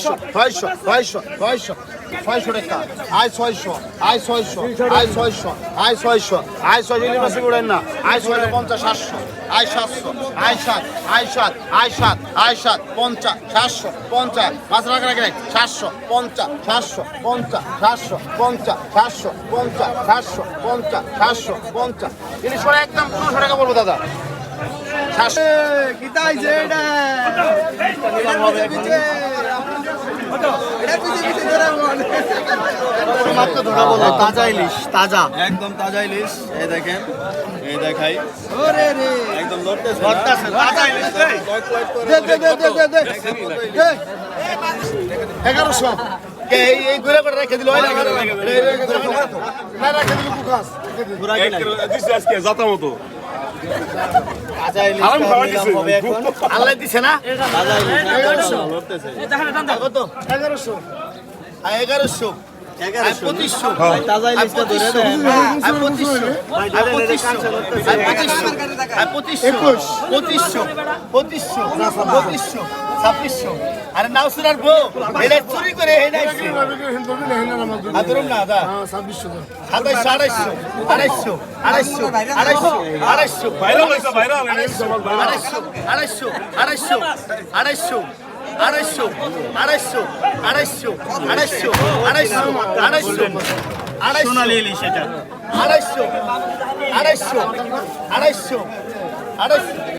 ছয়শো ছয়শো ছয়শো ছয়শো ছয়শো টাকা আয় ছয়শো আয় ছয়শো আয় ছয়শো আয় ছয়শো আয় ছয়শো ইলিশ মাছ উড়েন না আয় ছয়শো 50 700 আয় 700 আয় 7 আয় 7 আয় 7 আয় 7 50 700 50 মাছ রাখা রাখে 700 50 700 50 700 50 700 50 700 50 700 50 ইলিশ করে একদম 1500 টাকা পড়বো দাদা 700 কিতাই যে এটা মাত্র ধরা বলো তাজা ইলিশ তাজা একদম তাজা ইলিশ এই দেখেন এই দেখাই ওরে রে একদম ধরতেছে ধরতেছে তাজা ইলিশ দে দে দে দে দে দে 1100 এই ঘুরে করে রেখে দিল হয় না না রাখে দিল কুকাস দিছে আজকে জাতা মতো তাজা ইলিশ আরাম খাওয়া দিছে। হবে এখন আল্লাহ দিছে না তাজা ইলিশ একদম ধরতেছে কত 1100 আর 1100 আর 2500 তাজা ইলিশটা ধরে দেন আর 2500 আর 2500 আর 2500 আরে নাও সুরার বউ এটা চুরি করে এই নাইছে আদরম না দা 2700 আড়াইশো ভাইরাল হইছে ভাইরাল সোনালী ইলিশ এটা